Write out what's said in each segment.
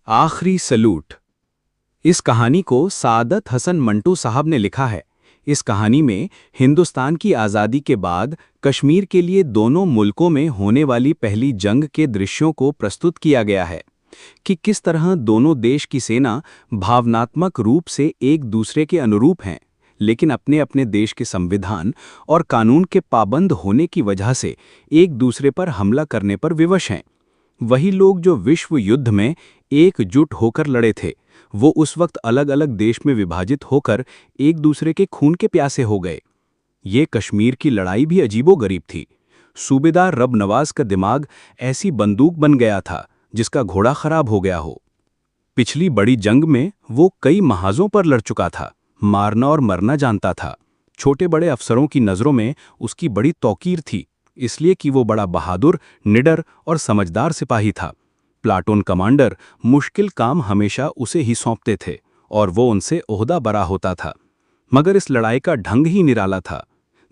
आखिरी सलूट। इस कहानी को सादत हसन मंटू साहब ने लिखा है। इस कहानी में हिंदुस्तान की आज़ादी के बाद कश्मीर के लिए दोनों मुल्कों में होने वाली पहली जंग के दृश्यों को प्रस्तुत किया गया है कि किस तरह दोनों देश की सेना भावनात्मक रूप से एक दूसरे के अनुरूप हैं, लेकिन अपने अपने देश के संविधान और कानून के पाबंद होने की वजह से एक दूसरे पर हमला करने पर विवश हैं। वही लोग जो विश्व युद्ध में एकजुट होकर लड़े थे, वो उस वक्त अलग अलग देश में विभाजित होकर एक दूसरे के खून के प्यासे हो गए। ये कश्मीर की लड़ाई भी अजीबोगरीब थी। सूबेदार रब नवाज का दिमाग ऐसी बंदूक बन गया था जिसका घोड़ा खराब हो गया हो। पिछली बड़ी जंग में वो कई महाजों पर लड़ चुका था, मारना और मरना जानता था। छोटे बड़े अफसरों की नज़रों में उसकी बड़ी तौकीर थी, इसलिए कि वो बड़ा बहादुर, निडर और समझदार सिपाही था। प्लाटून कमांडर मुश्किल काम हमेशा उसे ही सौंपते थे और वो उनसे ओहदा बरा होता था। मगर इस लड़ाई का ढंग ही निराला था।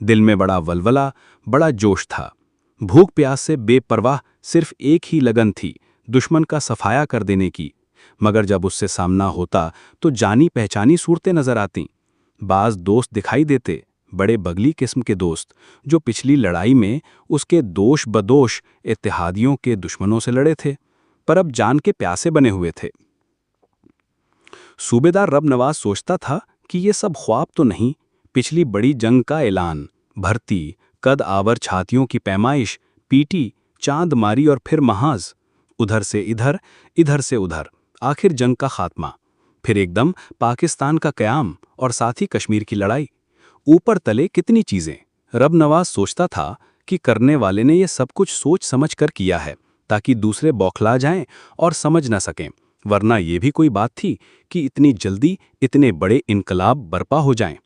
दिल में बड़ा वलवला, बड़ा जोश था। भूख प्यास से बेपरवाह सिर्फ एक ही लगन थी, दुश्मन का सफाया कर देने की। मगर जब उससे सामना होता तो जानी पहचानी सूरतें नजर आतीं। बाज दोस्त दिखाई देते, बड़े बगली किस्म के दोस्त, जो पिछली लड़ाई में उसके दोष बदोश इत्तेहादियों के दुश्मनों से लड़े थे, पर अब जान के प्यासे बने हुए थे। सूबेदार रब नवाज सोचता था कि ये सब ख्वाब तो नहीं, पिछली बड़ी जंग का ऐलान, भर्ती, कद आवर छातियों की पैमाइश, पीटी, चांद मारी और फिर महाज, उधर से इधर, इधर से उधर, आखिर जंग का खात्मा, फिर एकदम पाकिस्तान का क़याम और साथ ही कश्मीर की लड़ाई। ऊपर तले कितनी चीजें। रब नवाज सोचता था कि करने वाले ने यह सब कुछ सोच समझ कर किया है ताकि दूसरे बौखला जाएं और समझ न सकें, वरना यह भी कोई बात थी कि इतनी जल्दी इतने बड़े इनकलाब बर्पा हो जाएं।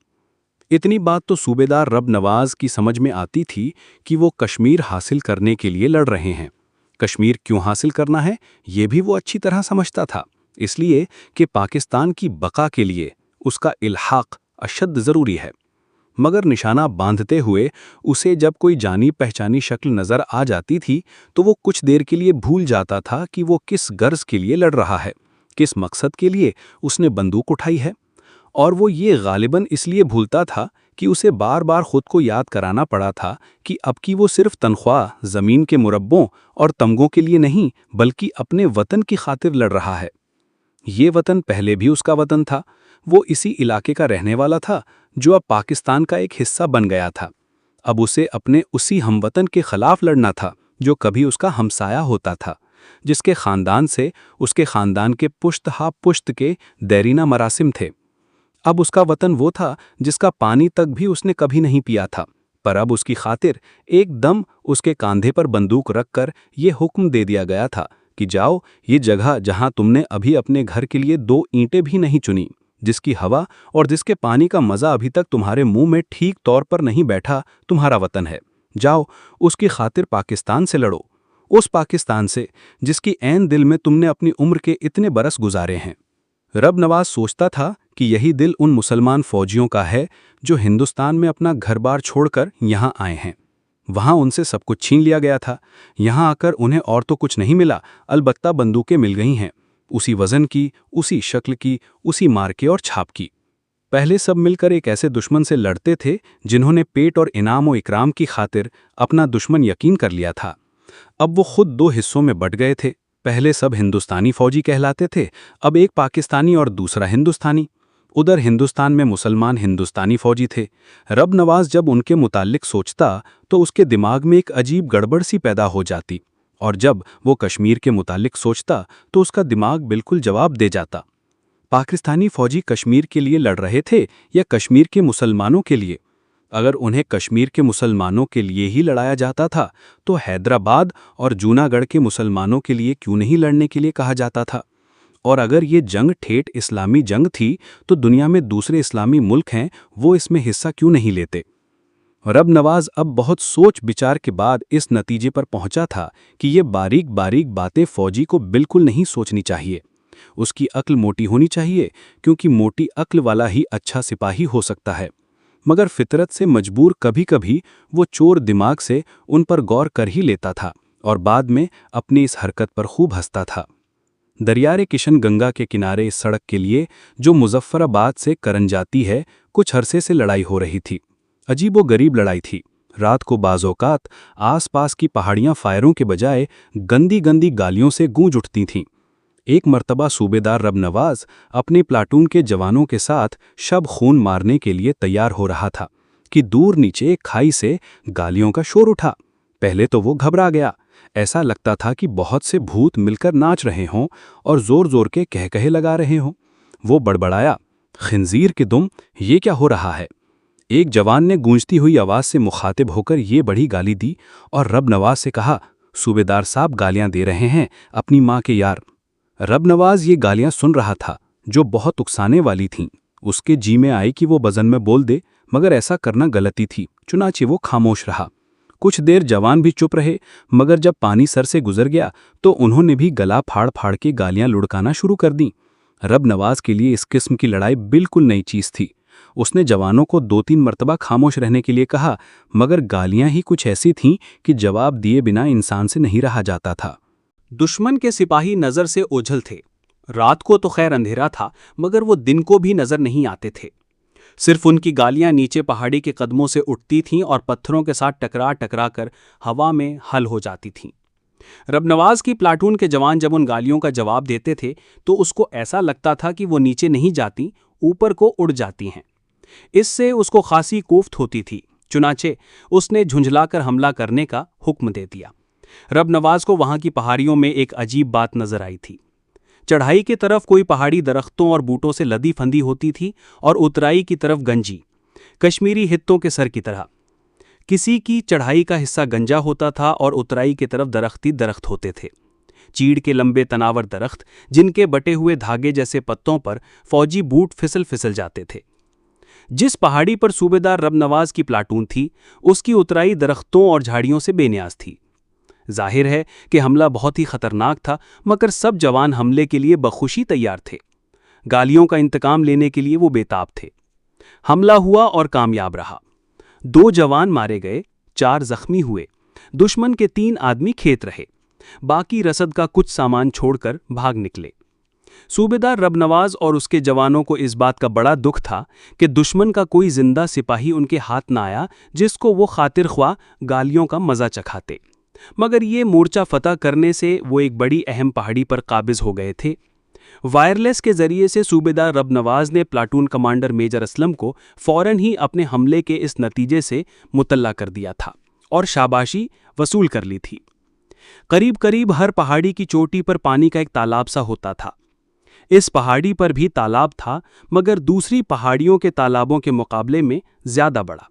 इतनी बात तो सूबेदार रब नवाज की समझ में आती थी कि वो कश्मीर हासिल करने के लिए लड़ रहे हैं। कश्मीर क्यों हासिल करना है, ये भी वो अच्छी तरह समझता था। इसलिए कि पाकिस्तान की बका के लिए उसका इल्हाक अशद ज़रूरी है। मगर निशाना बांधते हुए उसे जब कोई जानी पहचानी शक्ल नज़र आ जाती थी तो वो कुछ देर के लिए भूल जाता था कि वो किस गर्ज के लिए लड़ रहा है, किस मकसद के लिए उसने बंदूक उठाई है। और वो ये गालिबन इसलिए भूलता था कि उसे बार बार खुद को याद कराना पड़ा था कि अब की वो सिर्फ तनख्वाह, ज़मीन के मुरब्बों और तमगों के लिए नहीं, बल्कि अपने वतन की खातिर लड़ रहा है। ये वतन पहले भी उसका वतन था। वो इसी इलाके का रहने वाला था जो अब पाकिस्तान का एक हिस्सा बन गया था। अब उसे अपने उसी हमवतन के खिलाफ लड़ना था जो कभी उसका हमसाया होता था, जिसके खानदान से उसके खानदान के पुश्त हा पुश्त के देरीना मरासिम थे। अब उसका वतन वो था जिसका पानी तक भी उसने कभी नहीं पिया था, पर अब उसकी खातिर एकदम उसके कांधे पर बंदूक रखकर ये हुक्म दे दिया गया था कि जाओ, ये जगह जहां तुमने अभी अपने घर के लिए 2 ईंटें भी नहीं चुनी, जिसकी हवा और जिसके पानी का मज़ा अभी तक तुम्हारे मुंह में ठीक तौर पर नहीं बैठा, तुम्हारा वतन है। जाओ, उसकी खातिर पाकिस्तान से लड़ो, उस पाकिस्तान से जिसकी ऐन दिल में तुमने अपनी उम्र के इतने बरस गुजारे हैं। रब नवाज सोचता था कि यही दिल उन मुसलमान फौजियों का है जो हिंदुस्तान में अपना घर बार छोड़कर यहाँ आए हैं। वहाँ उनसे सब कुछ छीन लिया गया था, यहाँ आकर उन्हें और तो कुछ नहीं मिला, अलबत्ता बंदूकें मिल गई हैं, उसी वज़न की, उसी शक्ल की, उसी मार्के और छाप की। पहले सब मिलकर एक ऐसे दुश्मन से लड़ते थे जिन्होंने पेट और इनाम व इकराम की खातिर अपना दुश्मन यकीन कर लिया था। अब वो खुद 2 हिस्सों में बट गए थे। पहले सब हिंदुस्तानी फौजी कहलाते थे, अब एक पाकिस्तानी और दूसरा हिंदुस्तानी। उधर हिंदुस्तान में मुसलमान हिंदुस्तानी फौजी थे। रब नवाज जब उनके मुताल्लिक सोचता तो उसके दिमाग में एक अजीब गड़बड़ सी पैदा हो जाती, और जब वो कश्मीर के मुताल्लिक सोचता तो उसका दिमाग बिल्कुल जवाब दे जाता। पाकिस्तानी फौजी कश्मीर के लिए लड़ रहे थे या कश्मीर के मुसलमानों के लिए? अगर उन्हें कश्मीर के मुसलमानों के लिए ही लड़ाया जाता था तो हैदराबाद और जूनागढ़ के मुसलमानों के लिए क्यों नहीं लड़ने के लिए कहा जाता था? और अगर ये जंग ठेठ इस्लामी जंग थी तो दुनिया में दूसरे इस्लामी मुल्क हैं, वो इसमें हिस्सा क्यों नहीं लेते? रब नवाज अब बहुत सोच विचार के बाद इस नतीजे पर पहुंचा था कि ये बारीक बारीक बातें फौजी को बिल्कुल नहीं सोचनी चाहिए। उसकी अक्ल मोटी होनी चाहिए, क्योंकि मोटी अक्ल वाला ही अच्छा सिपाही हो सकता है। मगर फितरत से मजबूर कभी कभी वो चोर दिमाग से उन पर गौर कर ही लेता था और बाद में अपनी इस हरकत पर खूब हंसता था। दरियारे किशन गंगा के किनारे इस सड़क के लिए जो मुजफ्फराबाद से करन जाती है, कुछ अरसे से लड़ाई हो रही थी। अजीबोगरीब लड़ाई थी। रात को बाज़ौकात आसपास की पहाड़ियां फायरों के बजाय गंदी गंदी गालियों से गूंज उठती थीं। एक मर्तबा सूबेदार रब नवाज अपने प्लाटून के जवानों के साथ शब खून मारने के लिए तैयार हो रहा था कि दूर नीचे एक खाई से गालियों का शोर उठा। पहले तो वो घबरा गया। ऐसा लगता था कि बहुत से भूत मिलकर नाच रहे हों और जोर जोर के कहकहे लगा रहे हों। वो बड़बड़ाया, खिंजीर के दुम, ये क्या हो रहा है? एक जवान ने गूंजती हुई आवाज से मुखातिब होकर ये बड़ी गाली दी और रब नवाज से कहा, सूबेदार साहब गालियां दे रहे हैं अपनी माँ के यार। रब नवाज ये गालियां सुन रहा था, जो बहुत उकसाने वाली थीं। उसके जी में आई कि वो बज़न में बोल दे, मगर ऐसा करना गलती थी, चुनाचे वो खामोश रहा। कुछ देर जवान भी चुप रहे, मगर जब पानी सर से गुजर गया तो उन्होंने भी गला फाड़ फाड़ के गालियां लुढ़काना शुरू कर दी। रब नवाज के लिए इस किस्म की लड़ाई बिल्कुल नई चीज़ थी। उसने जवानों को 2-3 मरतबा खामोश रहने के लिए कहा, मगर गालियां ही कुछ ऐसी थीं कि जवाब दिए बिना इंसान से नहीं रहा जाता था। दुश्मन के सिपाही नज़र से ओझल थे। रात को तो खैर अंधेरा था, मगर वो दिन को भी नज़र नहीं आते थे। सिर्फ उनकी गालियां नीचे पहाड़ी के कदमों से उठती थीं और पत्थरों के साथ टकरा टकरा कर हवा में हल हो जाती थीं। रबनवाज की प्लाटून के जवान जब उन गालियों का जवाब देते थे तो उसको ऐसा लगता था कि वो नीचे नहीं जाती, ऊपर को उड़ जाती हैं। इससे उसको खासी कोफ्त होती थी। चुनाचे उसने झुंझलाकर हमला करने का हुक्म दे दिया। रबनवाज को वहां की पहाड़ियों में एक अजीब बात नजर आई थी। चढ़ाई की तरफ कोई पहाड़ी दरख्तों और बूटों से लदी फंदी होती थी और उतराई की तरफ गंजी, कश्मीरी हित्तों के सर की तरह। किसी की चढ़ाई का हिस्सा गंजा होता था और उतराई की तरफ दरख्ती दरख्त होते थे। चीड़ के लंबे तनावर दरख्त, जिनके बटे हुए धागे जैसे पत्तों पर फौजी बूट फिसल फिसल जाते थे। जिस पहाड़ी पर सूबेदार रबनवाज की प्लाटून थी, उसकी उतराई दरख्तों और झाड़ियों से बेनियाज थी। जाहिर है कि हमला बहुत ही खतरनाक था, मगर सब जवान हमले के लिए बखुशी तैयार थे। गालियों का इंतकाम लेने के लिए वो बेताब थे। हमला हुआ और कामयाब रहा। 2 जवान मारे गए, 4 जख्मी हुए। दुश्मन के 3 आदमी खेत रहे। बाकी रसद का कुछ सामान छोड़कर भाग निकले। सूबेदार रबनवाज और उसके जवानों को इस बात का बड़ा दुख था कि दुश्मन का कोई जिंदा सिपाही उनके हाथ ना आया जिसको वो खातिर ख्वाह गालियों का मजा चखाते। मगर ये मोर्चा फतह करने से वो एक बड़ी अहम पहाड़ी पर काबिज हो गए थे। वायरलेस के जरिए से सूबेदार रबनवाज ने प्लाटून कमांडर मेजर असलम को फौरन ही अपने हमले के इस नतीजे से मुतल्ला कर दिया था और शाबाशी वसूल कर ली थी। करीब करीब हर पहाड़ी की चोटी पर पानी का एक तालाब सा होता था। इस पहाड़ी पर भी तालाब था, मगर दूसरी पहाड़ियों के तालाबों के मुकाबले में ज्यादा बड़ा।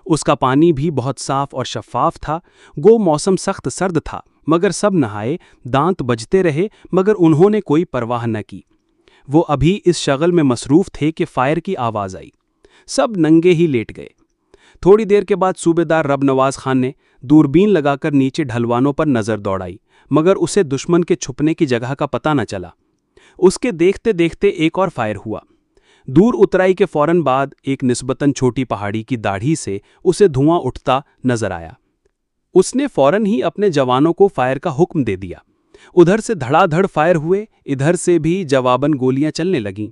उसका पानी भी बहुत साफ और शफाफ था। गो मौसम सख्त सर्द था, मगर सब नहाए, दांत बजते रहे, मगर उन्होंने कोई परवाह न की। वो अभी इस शगल में मसरूफ थे कि फायर की आवाज़ आई। सब नंगे ही लेट गए। थोड़ी देर के बाद सूबेदार रबनवाज खान ने दूरबीन लगाकर नीचे ढलवानों पर नज़र दौड़ाई, मगर उसे दुश्मन के छुपने की जगह का पता न चला। उसके देखते देखते एक और फायर हुआ। दूर उतराई के फौरन बाद एक निस्बतन छोटी पहाड़ी की दाढ़ी से उसे धुआं उठता नजर आया। उसने फौरन ही अपने जवानों को फायर का हुक्म दे दिया। उधर से धड़ाधड़ फायर हुए, इधर से भी जवाबन गोलियां चलने लगीं।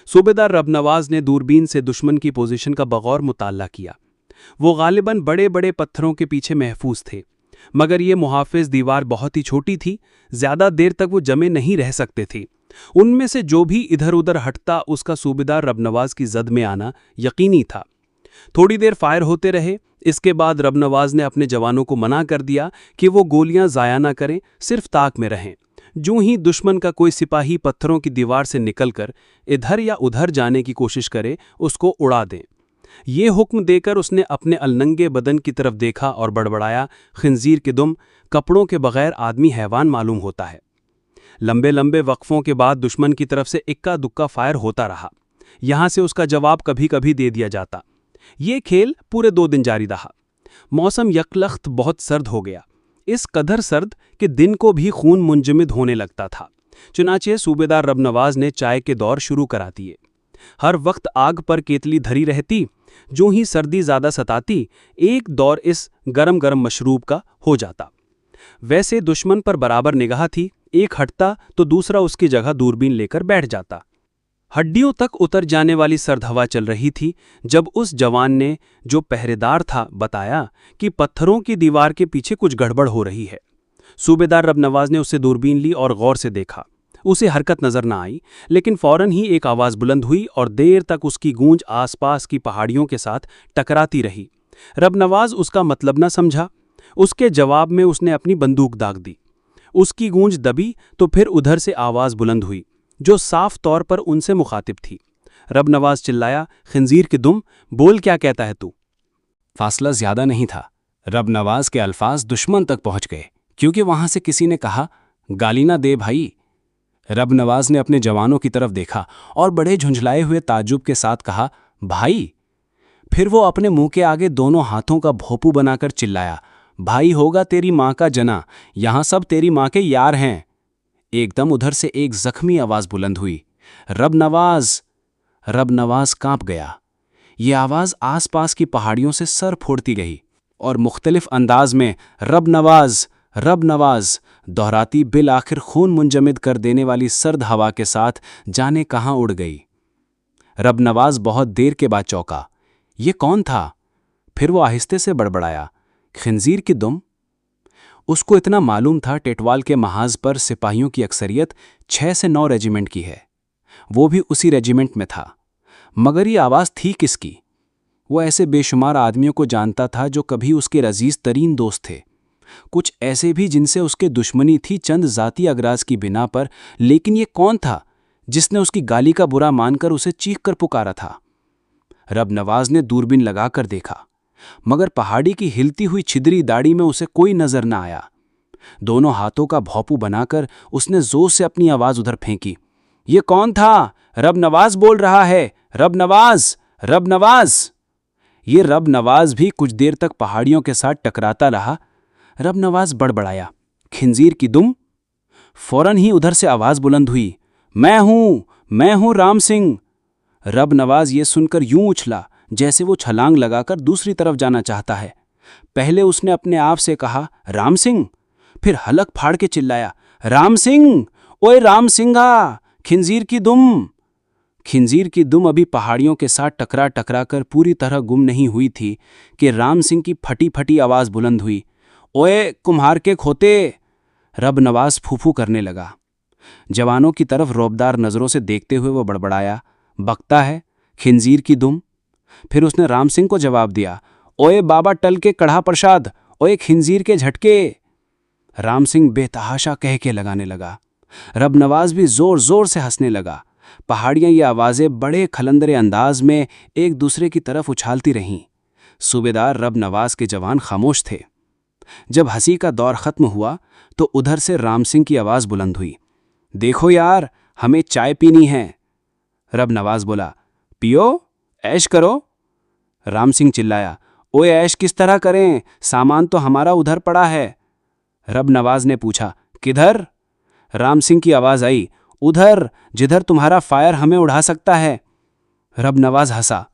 सूबेदार रबनवाज ने दूरबीन से दुश्मन की पोजीशन का बगौर मुताला किया। वो गालिबन बड़े बड़े पत्थरों के पीछे महफूज थे, मगर ये मुहाफिज दीवार बहुत ही छोटी थी। ज्यादा देर तक वो जमे नहीं रह सकते थे। उनमें से जो भी इधर उधर हटता, उसका सूबेदार रबनवाज की जद में आना यकीनी था। थोड़ी देर फायर होते रहे। इसके बाद रबनवाज ने अपने जवानों को मना कर दिया कि वो गोलियां जाया ना करें, सिर्फ ताक में रहें। जूं ही दुश्मन का कोई सिपाही पत्थरों की दीवार से निकलकर इधर या उधर जाने की कोशिश करे, उसको उड़ा दें। ये हुक्म देकर उसने अपने अलनंगे बदन की तरफ देखा और बड़बड़ाया, खिंजीर के दुम, कपड़ों के बगैर आदमी हैवान मालूम होता है। लंबे लंबे वक्फों के बाद दुश्मन की तरफ से इक्का दुक्का फायर होता रहा। यहां से उसका जवाब कभी कभी दे दिया जाता। ये खेल पूरे 2 दिन जारी रहा। मौसम यकलख्त बहुत सर्द हो गया, इस कदर सर्द कि दिन को भी खून मुंजमद होने लगता था। चुनाचे सूबेदार रबनवाज ने चाय के दौर शुरू करा दिए। हर वक्त आग पर केतली धरी रहती। जो ही सर्दी ज़्यादा सताती, एक दौर इस गरम गरम मशरूब का हो जाता। वैसे दुश्मन पर बराबर निगाह थी, एक हटता तो दूसरा उसकी जगह दूरबीन लेकर बैठ जाता। हड्डियों तक उतर जाने वाली सर्द हवा चल रही थी जब उस जवान ने, जो पहरेदार था, बताया कि पत्थरों की दीवार के पीछे कुछ गड़बड़ हो रही है। सूबेदार रबनवाज ने उससे दूरबीन ली और गौर से देखा। उसे हरकत नजर न आई, लेकिन फौरन ही एक आवाज बुलंद हुई और देर तक उसकी गूंज आसपास की पहाड़ियों के साथ टकराती रही। रबनवाज उसका मतलब न समझा। उसके जवाब में उसने अपनी बंदूक दाग दी। उसकी गूंज दबी तो फिर उधर से आवाज बुलंद हुई, जो साफ तौर पर उनसे मुखातिब थी। रबनवाज चिल्लाया, खिंजीर की दुम, बोल क्या कहता है तू? फासला ज्यादा नहीं था। रबनवाज के अल्फाज दुश्मन तक पहुंच गए, क्योंकि वहां से किसी ने कहा, गाली ना दे भाई। रबनवाज ने अपने जवानों की तरफ देखा और बड़े झुंझलाए हुए ताज्जुब के साथ कहा, भाई। फिर वो अपने मुंह के आगे दोनों हाथों का भोपू बनाकर चिल्लाया, भाई होगा तेरी मां का जना, यहां सब तेरी मां के यार हैं। एकदम उधर से एक जख्मी आवाज बुलंद हुई, रबनवाज। रबनवाज कांप गया। ये आवाज आसपास की पहाड़ियों से सर फोड़ती गई और मुख्तलिफ अंदाज में रबनवाज रबनवाज दोहराती बिल आखिर खून मुंजमद कर देने वाली सर्द हवा के साथ जाने कहां उड़ गई। रबनवाज बहुत देर के बाद चौंका। ये कौन था? फिर वो आहिस्ते से बड़बड़ाया, खिंजीर की दुम। उसको इतना मालूम था टेटवाल के महाज पर सिपाहियों की अक्सरियत 6 से 9 रेजिमेंट की है। वो भी उसी रेजिमेंट में था। मगर ये आवाज़ थी किसकी? वो ऐसे बेशुमार आदमियों को जानता था जो कभी उसके अजीज तरीन दोस्त थे, कुछ ऐसे भी जिनसे उसके दुश्मनी थी चंद जाती अगराज की बिना पर। लेकिन ये कौन था जिसने उसकी गाली का बुरा मानकर उसे चीख कर पुकारा था? रबनवाज ने दूरबीन लगाकर देखा, मगर पहाड़ी की हिलती हुई छिदरी दाढ़ी में उसे कोई नजर न आया। दोनों हाथों का भौपू बनाकर उसने जोर से अपनी आवाज उधर फेंकी, ये कौन था? रबनवाज बोल रहा है, रबनवाज रबनवाज। ये रबनवाज भी कुछ देर तक पहाड़ियों के साथ टकराता रहा। रबनवाज बड़बड़ाया, खिंजीर की दुम। फौरन ही उधर से आवाज बुलंद हुई, मैं हूं राम सिंह। रबनवाज ये सुनकर यूं उछला जैसे वो छलांग लगाकर दूसरी तरफ जाना चाहता है। पहले उसने अपने आप से कहा, राम सिंह। फिर हलक फाड़ के चिल्लाया, राम सिंह, ओए राम सिंघा, खिंजीर की दुम। खिंजीर की दुम अभी पहाड़ियों के साथ टकरा टकरा कर पूरी तरह गुम नहीं हुई थी कि राम सिंह की फटी फटी आवाज बुलंद हुई, ओए कुम्हार के खोते। रबनवाज फूफू करने लगा। जवानों की तरफ रौबदार नजरों से देखते हुए वो बड़बड़ाया, बकता है, खिंजीर की दुम। फिर उसने राम सिंह को जवाब दिया, ओए बाबा टल के कढ़ा प्रसाद, ओए खिंजीर के झटके। राम सिंह बेतहाशा कह के लगाने लगा। रबनवाज भी जोर जोर से हंसने लगा। पहाड़ियां ये आवाजें बड़े खलंदरे अंदाज में एक दूसरे की तरफ उछालती रहीं। सूबेदार रबनवाज के जवान खामोश थे। जब हंसी का दौर खत्म हुआ तो उधर से राम सिंह की आवाज बुलंद हुई, देखो यार, हमें चाय पीनी है। रबनवाज बोला, पियो, ऐश करो। राम सिंह चिल्लाया, ओए ऐश किस तरह करें, सामान तो हमारा उधर पड़ा है। रबनवाज ने पूछा, किधर? राम सिंह की आवाज आई, उधर जिधर तुम्हारा फायर हमें उड़ा सकता है। रबनवाज हंसा,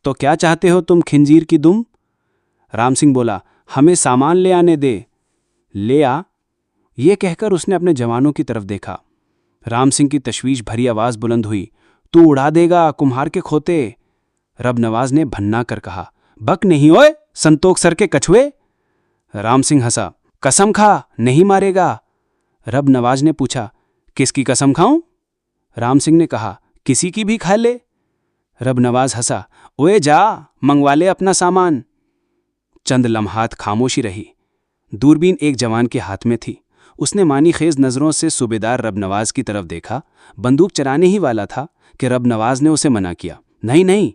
तो क्या चाहते हो तुम खिंजीर की दुम? राम सिंह बोला, हमें सामान ले आने दे। ले आ। ये कहकर उसने अपने जवानों की तरफ देखा। राम सिंह की तशवीश भरी आवाज बुलंद हुई, तू उड़ा देगा कुम्हार के खोते। रबनवाज ने भन्ना कर कहा, बक नहीं ओए, संतोख सर के कछुए। राम सिंह हंसा, कसम खा, नहीं मारेगा। रबनवाज ने पूछा, किसकी कसम खाऊं? राम सिंह ने कहा, किसी की भी खा ले। रबनवाज हंसा, ओए जा, मंगवा ले अपना सामान। चंद लम्हात खामोशी रही। दूरबीन एक जवान के हाथ में थी। उसने मानी खेज नजरों से सूबेदार रबनवाज की तरफ देखा। बंदूक चलाने ही वाला था कि रबनवाज ने उसे मना किया, नहीं नहीं।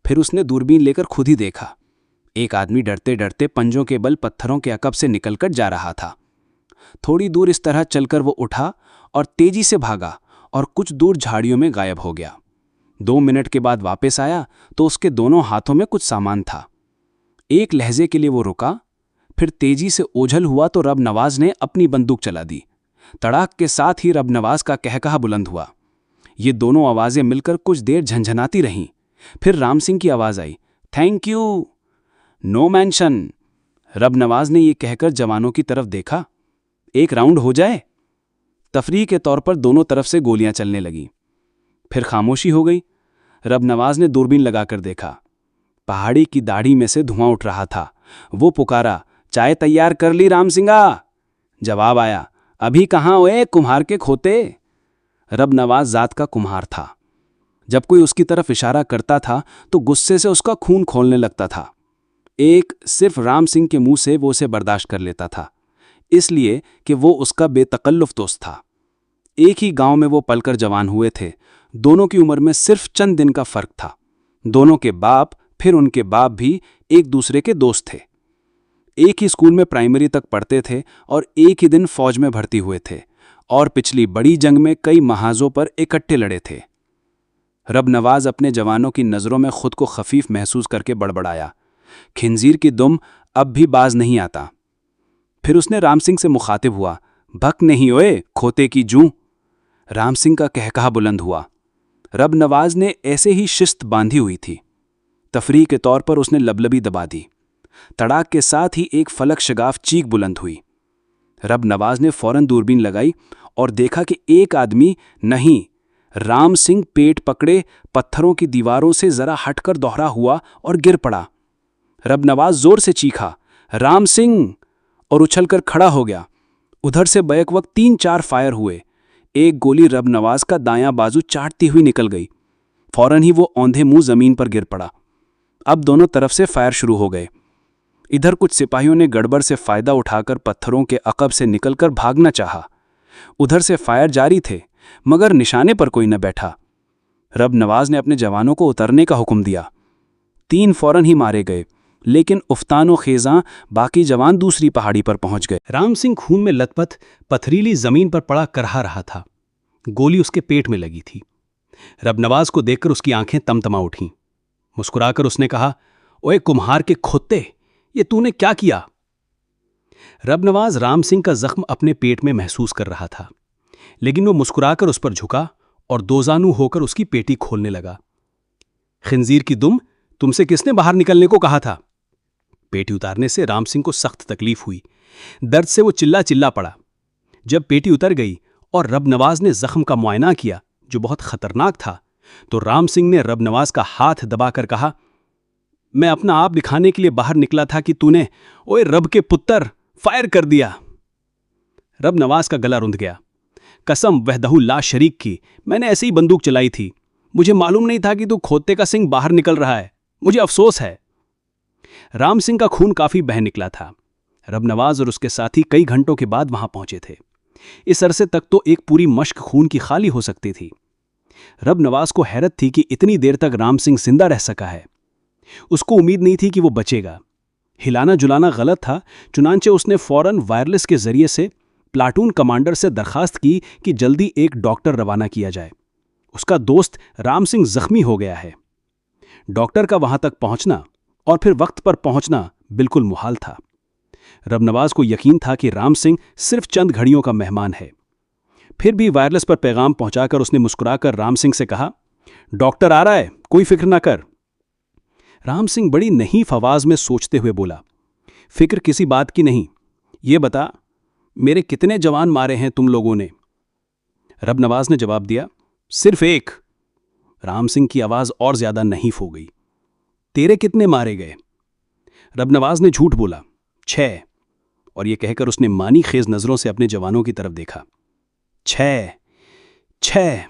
फिर उसने दूरबीन लेकर खुद ही देखा। एक आदमी डरते डरते पंजों के बल पत्थरों के अकब से निकलकर जा रहा था। थोड़ी दूर इस तरह चलकर वो उठा और तेजी से भागा और कुछ दूर झाड़ियों में गायब हो गया। 2 मिनट के बाद वापस आया तो उसके दोनों हाथों में कुछ सामान था। एक लहजे के लिए वो रुका, फिर तेजी से ओझल हुआ तो रबनवाज ने अपनी बंदूक चला दी। तड़ाक के साथ ही रबनवाज का कहकहा बुलंद हुआ। ये दोनों आवाजें मिलकर कुछ देर झंझनाती रहीं। फिर राम सिंह की आवाज आई, thank you, no mention. Rabnawaz ने यह कहकर जवानों की तरफ देखा, एक राउंड हो जाए। तफरीह के तौर पर दोनों तरफ से गोलियां चलने लगीं। फिर खामोशी हो गई। रब नवाज ने दूरबीन लगाकर देखा। पहाड़ी की दाढ़ी में से धुआं उठ रहा था। वो पुकारा, चाय तैयार कर ली राम सिंगा? जवाब आया, अभी कहाँ ओए कुम्हार के खोते। रब नवाज जात का कुम्हार था। जब कोई उसकी तरफ इशारा करता था तो गुस्से से उसका खून खौलने लगता था। एक सिर्फ राम सिंह के मुंह से वो उसे बर्दाश्त कर लेता था, इसलिए कि वो उसका बेतकल्लुफ दोस्त था। एक ही गांव में वो पलकर जवान हुए थे। दोनों की उम्र में सिर्फ चंद दिन का फर्क था। दोनों के बाप फिर उनके बाप भी एक दूसरे के दोस्त थे। एक ही स्कूल में प्राइमरी तक पढ़ते थे और एक ही दिन फौज में भर्ती हुए थे और पिछली बड़ी जंग में कई महाजों पर इकट्ठे लड़े थे। रब नवाज अपने जवानों की नज़रों में खुद को खफीफ महसूस करके बड़बड़ाया, खिंजीर की दुम अब भी बाज नहीं आता। फिर उसने राम सिंह से मुखातिब हुआ, भक नहीं ओए खोते की जूं। राम सिंह का कहकहा बुलंद हुआ। रब नवाज ने ऐसे ही शिस्त बांधी हुई थी। तफरीह के तौर पर उसने लबलबी दबा दी। तड़ाक के साथ ही एक फलक शगाफ चीख बुलंद हुई। रब नवाज ने फौरन दूरबीन लगाई और देखा कि एक आदमी नहीं, राम सिंह पेट पकड़े पत्थरों की दीवारों से जरा हटकर दोहरा हुआ और गिर पड़ा। रब नवाज जोर से चीखा, राम सिंह, और उछलकर खड़ा हो गया। उधर से बैक वक्त 3-4 फायर हुए। एक गोली रब नवाज का दायां बाजू चाटती हुई निकल गई। फौरन ही वो औंधे मुंह जमीन पर गिर पड़ा। अब दोनों तरफ से फायर शुरू हो गए। इधर कुछ सिपाहियों ने गड़बड़ से फायदा उठाकर पत्थरों के अकब से निकलकर भागना चाहा। उधर से फायर जारी थे, मगर निशाने पर कोई न बैठा। रब नवाज ने अपने जवानों को उतरने का हुक्म दिया। 3 फौरन ही मारे गए, लेकिन उफ्तानो खेजा बाकी जवान दूसरी पहाड़ी पर पहुंच गए। राम सिंह खून में लथपथ पथरीली जमीन पर पड़ा करहा रहा था। गोली उसके पेट में लगी थी। रब नवाज को देखकर उसकी आंखें तमतमा उठीं। मुस्कुराकर उसने कहा, ओए कुम्हार के खोते, ये तूने क्या किया? रब नवाज राम सिंह का जख्म अपने पेट में महसूस कर रहा था, लेकिन वो मुस्कुराकर उस पर झुका और दोजानू होकर उसकी पेटी खोलने लगा। खिंजीर की दुम, तुमसे किसने बाहर निकलने को कहा था? पेटी उतारने से राम सिंह को सख्त तकलीफ हुई। दर्द से वो चिल्ला चिल्ला पड़ा। जब पेटी उतर गई और रब नवाज ने जख्म का मुआयना किया, जो बहुत खतरनाक था, तो राम सिंह ने रब नवाज का हाथ दबाकर कहा, मैं अपना आप दिखाने के लिए बाहर निकला था कि तूने, ओए रब के पुत्र, फायर कर दिया। रब नवाज का गला रुंध गया। कसम वहदहू ला शरीक की, मैंने ऐसे ही बंदूक चलाई थी। मुझे मालूम नहीं था कि तू खोते का सिंह बाहर निकल रहा है। मुझे अफसोस है। राम सिंह का खून काफी बह निकला था। रब नवाज और उसके साथी कई घंटों के बाद वहां पहुंचे थे। इस अरसे तक तो एक पूरी मश्क खून की खाली हो सकती थी। रब नवाज को हैरत थी कि इतनी देर तक राम सिंह जिंदा रह सका है। उसको उम्मीद नहीं थी कि वो बचेगा। हिलाना जुलाना गलत था, चुनांचे उसने फौरन वायरलेस के जरिए से प्लाटून कमांडर से दरखास्त की कि जल्दी एक डॉक्टर रवाना किया जाए। उसका दोस्त राम सिंह जख्मी हो गया है। डॉक्टर का वहां तक पहुंचना और फिर वक्त पर पहुंचना बिल्कुल मुहाल था। रब नवाज को यकीन था कि राम सिंह सिर्फ चंद घड़ियों का मेहमान है। फिर भी वायरलेस पर पैगाम पहुंचाकर उसने मुस्कुराकर राम सिंह से कहा, डॉक्टर आ रहा है, कोई फिक्र ना कर। राम सिंह बड़ी नहीफ आवाज में सोचते हुए बोला, फिक्र किसी बात की नहीं, ये बता मेरे कितने जवान मारे हैं तुम लोगों ने? रब नवाज ने जवाब दिया, सिर्फ एक। राम सिंह की आवाज और ज्यादा नहीफ हो गई। तेरे कितने मारे गए? रब नवाज ने झूठ बोला, 6। और यह कहकर उसने मानी खेज नजरों से अपने जवानों की तरफ देखा। 6।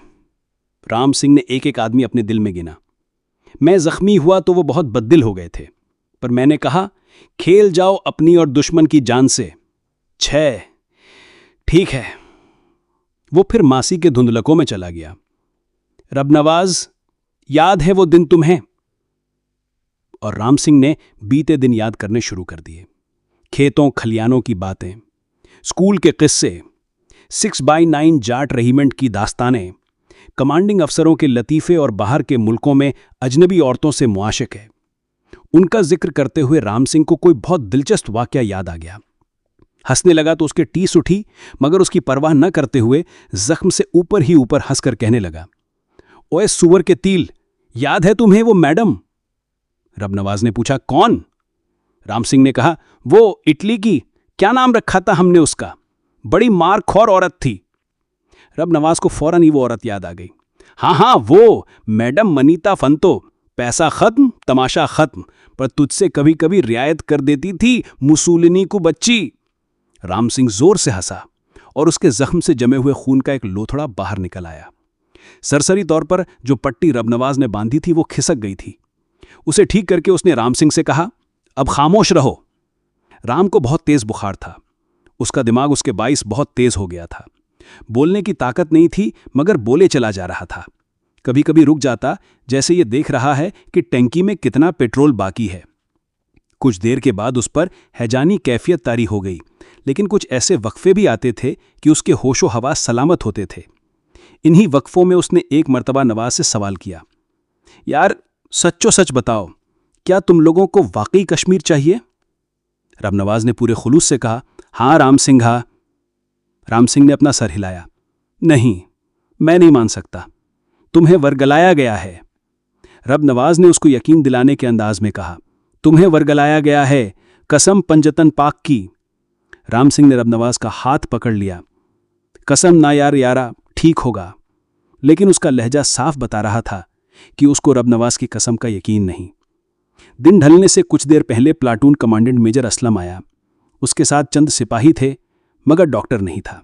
राम सिंह ने एक एक आदमी अपने दिल में गिना। मैं जख्मी हुआ तो वो बहुत बददिल हो गए थे, पर मैंने कहा, खेल जाओ अपनी और दुश्मन की जान से। 6। ठीक है। वो फिर मासी के धुंधलकों में चला गया। रब नवाज, याद है वो दिन तुम्हें? और राम सिंह ने बीते दिन याद करने शुरू कर दिए। खेतों खलियानों की बातें, स्कूल के किस्से, 6x9 जाट रेजिमेंट की दास्तानें, कमांडिंग अफसरों के लतीफ़े और बाहर के मुल्कों में अजनबी औरतों से मुआशिक है। उनका जिक्र करते हुए राम सिंह को कोई बहुत दिलचस्प वाकया याद आ गया। हंसने लगा तो उसके टीस उठी, मगर उसकी परवाह न करते हुए जख्म से ऊपर ही ऊपर हंसकर कहने लगा, ओए सुअर के तिल, याद है तुम्हें वो मैडम? रब नवाज ने पूछा, कौन? राम सिंह ने कहा, वो इटली की, क्या नाम रखा था हमने उसका? बड़ी मारखौर औरत थी। रब नवाज को फौरन ही वो औरत याद आ गई। हाँ, वो मैडम मनीता फंतो, पैसा खत्म तमाशा खत्म, पर तुझसे कभी कभी रियायत कर देती थी मुसोलिनी को बच्ची। राम सिंह जोर से हंसा और उसके जख्म से जमे हुए खून का एक लोथड़ा बाहर निकल आया। सरसरी तौर पर जो पट्टी रबनवाज ने बांधी थी वो खिसक गई थी। उसे ठीक करके उसने राम सिंह से कहा, अब खामोश रहो। राम को बहुत तेज बुखार था। उसका दिमाग उसके बाइस बहुत तेज हो गया था। बोलने की ताकत नहीं थी, मगर बोले चला जा रहा था। कभी कभी रुक जाता, जैसे ये देख रहा है कि टैंकी में कितना पेट्रोल बाकी है। कुछ देर के बाद उस पर हैजानी कैफियत तारी हो गई, लेकिन कुछ ऐसे वक्फे भी आते थे कि उसके होशो हवास सलामत होते थे। इन्हीं वक्फों में उसने एक मर्तबा नवाज से सवाल किया, यार सच्चो सच बताओ, क्या तुम लोगों को वाकई कश्मीर चाहिए? रब नवाज ने पूरे खुलूस से कहा, हाँ राम सिंह, हाँ। राम सिंह ने अपना सर हिलाया, नहीं, मैं नहीं मान सकता, तुम्हें वरगलाया गया है। रब नवाज ने उसको यकीन दिलाने के अंदाज में कहा, तुम्हें वरगलाया गया है, कसम पंजतन पाक की। राम सिंह ने रब नवाज का हाथ पकड़ लिया। कसम ना यार यारा, ठीक होगा। लेकिन उसका लहजा साफ बता रहा था कि उसको रब नवाज की कसम का यकीन नहीं। दिन ढलने से कुछ देर पहले प्लाटून कमांडेंट मेजर असलम आया। उसके साथ चंद सिपाही थे, मगर डॉक्टर नहीं था।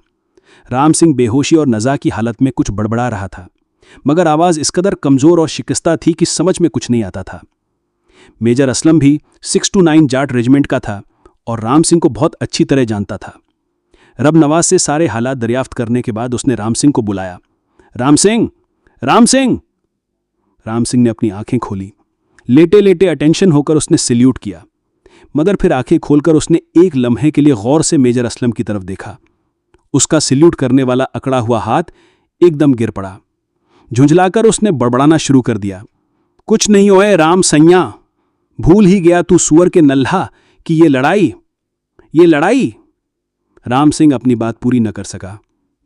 राम सिंह बेहोशी और नज़ा की हालत में कुछ बड़बड़ा रहा था, मगर आवाज़ इस कदर कमज़ोर और शिकस्ता थी कि समझ में कुछ नहीं आता था। मेजर असलम भी 629 जाट रेजिमेंट का था और राम सिंह को बहुत अच्छी तरह जानता था। रब नवाज से सारे हालात दरियाफ्त करने के बाद उसने राम सिंह को बुलाया। राम सिंह, राम सिंह। राम सिंह ने अपनी आंखें खोली। लेटे लेटे अटेंशन होकर उसने सल्यूट किया, मगर फिर आंखें खोलकर उसने एक लम्हे के लिए गौर से मेजर असलम की तरफ देखा। उसका सल्यूट करने वाला अकड़ा हुआ हाथ एकदम गिर पड़ा। झुंझलाकर उसने बड़बड़ाना शुरू कर दिया, कुछ नहीं होए राम सैया, भूल ही गया तू सुअर के नल्हा कि ये लड़ाई। राम सिंह अपनी बात पूरी न कर सका।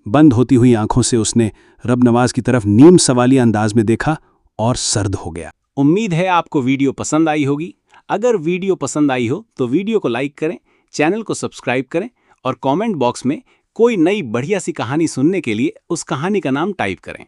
बंद होती हुई आंखों से उसने रब नवाज की तरफ नीम सवालिया अंदाज में देखा और सर्द हो गया। उम्मीद है आपको वीडियो पसंद आई होगी। अगर वीडियो पसंद आई हो तो वीडियो को लाइक करें, चैनल को सब्सक्राइब करें और कमेंट बॉक्स में कोई नई बढ़िया सी कहानी सुनने के लिए उस कहानी का नाम टाइप करें।